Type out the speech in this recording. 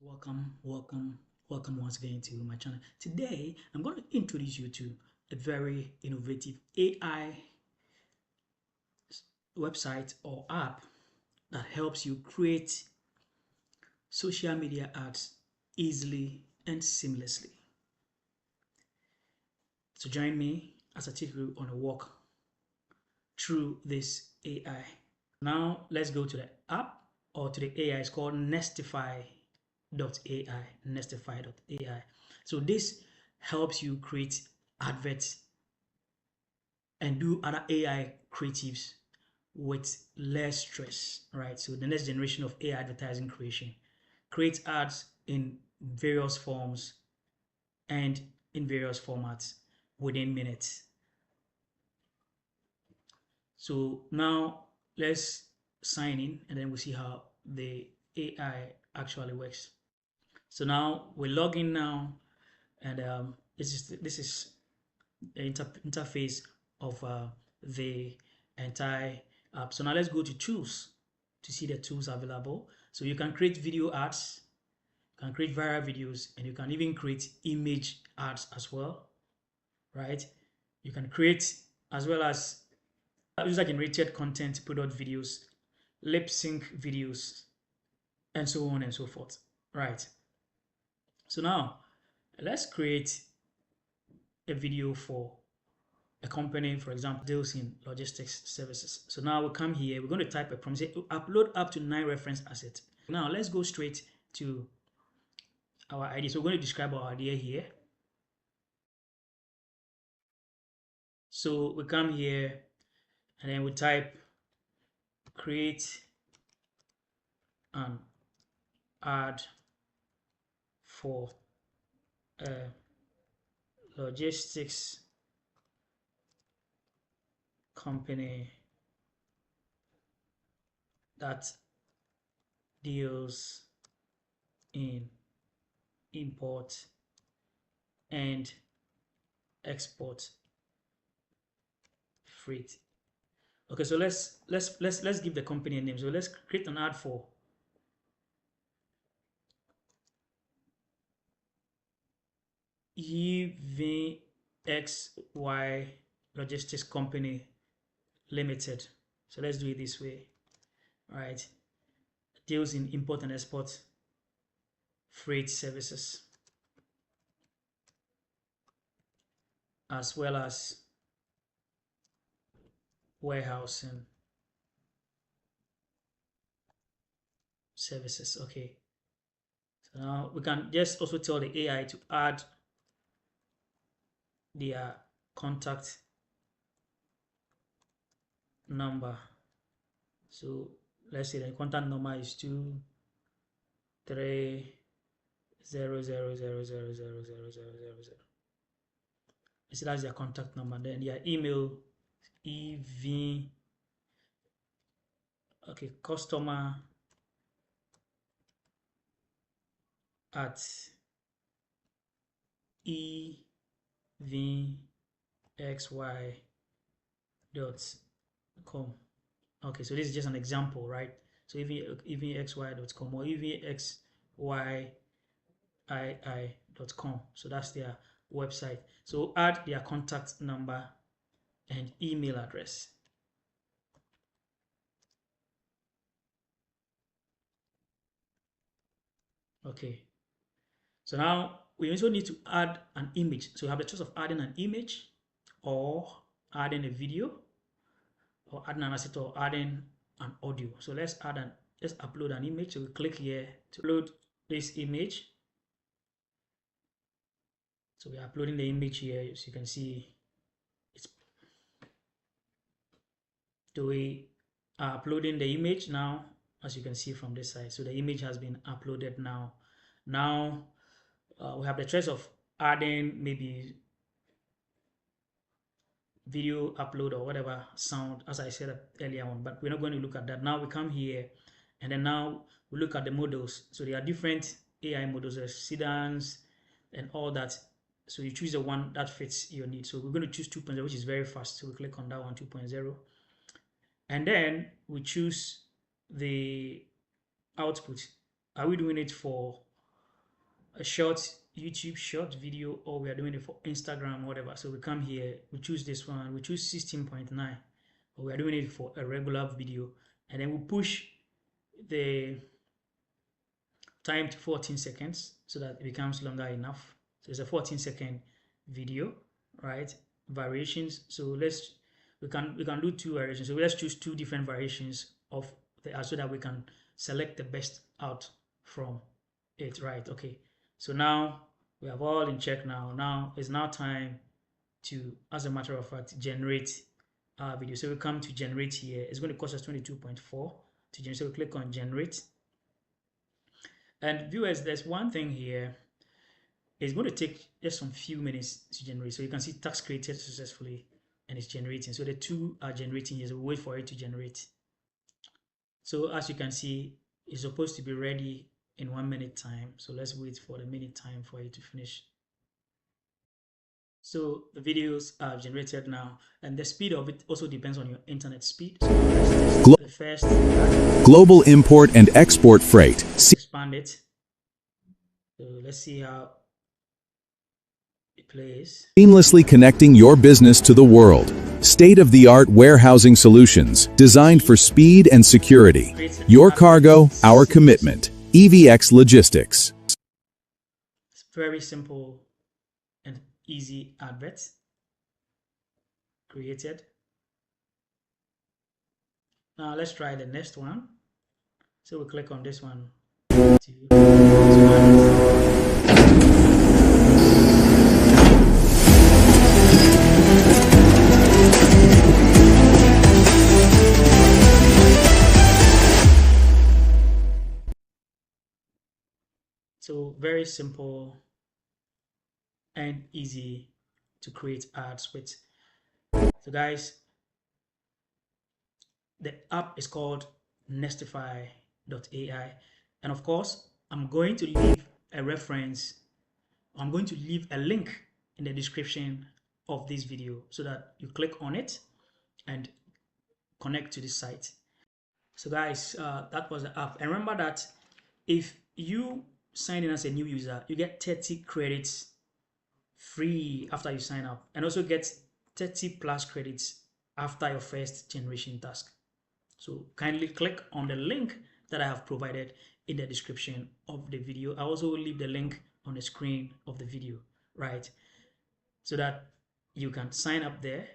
Welcome once again to my channel. Today, I'm going to introduce you to a very innovative AI website or app that helps you create social media ads easily and seamlessly. So join me as I take you on a walk through this AI. Now, let's go to the app or to the AI. It's called Nextify.ai. Nextify.ai. So this helps you create adverts and do other AI creatives with less stress, right? So the next generation of AI advertising creation. Create ads in various forms and in various formats within minutes. So now let's sign in and then we'll see how the AI actually works. So now we log in now, and this is the interface of the entire app. So now let's go to tools to see the tools available. So you can create video ads, you can create viral videos, and you can even create image ads as well, right? You can create as well as user-generated content, product videos, lip sync videos, and so on and so forth, right? So now let's create a video for a company, for example, deals in logistics services. So now we come here, we're going to type a prompt, say upload up to 9 reference assets. Now let's go straight to our idea. So we're going to describe our idea here. So we come here and then we type create an ad for a logistics company that deals in import and export freight. Okay, so let's give the company a name. So let's create an ad for EVXY Logistics Company Limited. So let's do it this way. All right. Deals in import and export freight services, as well as warehousing services. Okay. So now we can just also tell the AI to add their contact number. So let's say the contact number is 23000000000. You see, that's their contact number. Then their email, EV, okay, customer at evxy.com. Okay, so this is just an example, right? So evxy.com or evxyii.com. So that's their website. So add their contact number and email address. Okay. So now we also need to add an image. So you have the choice of adding an image or adding a video or adding an asset or adding an audio. So let's upload an image. So we click here to load this image. So we're uploading the image here, as you can see. We are uploading the image now, as you can see from this side. So the image has been uploaded now. Now we have the choice of adding maybe video upload or whatever sound, as I said earlier on, but we're not going to look at that. Now we come here and then now we look at the models. So there are different AI models, sedans and all that. So you choose the one that fits your need. So we're going to choose 2.0, which is very fast. So we click on that one, 2.0. And then we choose the output. Are we doing it for a short YouTube short video, or we are doing it for Instagram, whatever. So we come here, we choose this one, we choose 16.9, or we are doing it for a regular video, and then we push the time to 14 seconds so that it becomes longer enough. So it's a 14-second video, right? Variations. So we can do two variations. So let's choose two different variations of the ad so that we can select the best out from it, right? Okay. So now we have all in check now. Now it's now time to, as a matter of fact, generate our video. So we come to generate here. It's going to cost us 22.4 to generate. So we click on generate. And viewers, there's one thing here. It's going to take just some few minutes to generate. So you can see task created successfully and it's generating. So the two are generating here. So we wait for it to generate. So as you can see, it's supposed to be ready in 1 minute time. So let's wait for the minute time for it to finish. So the videos are generated now, and the speed of it also depends on your internet speed. So the first global import and export freight. Expand it. So let's see how it plays. Seamlessly connecting your business to the world. State-of-the-art warehousing solutions designed for speed and security. Your cargo, our commitment. EVX Logistics. It's very simple and easy advert created. Now let's try the next one. So we click on this one. So very simple and easy to create ads with. So guys, the app is called Nextify.ai, and of course I'm going to leave a reference. I'm going to leave a link in the description of this video so that you click on it and connect to this site. So guys, that was the app. And remember that if you sign in as a new user, you get 30 credits free after you sign up, and also get 30 plus credits after your first generation task. So kindly click on the link that I have provided in the description of the video. I also will leave the link on the screen of the video, right? So that you can sign up there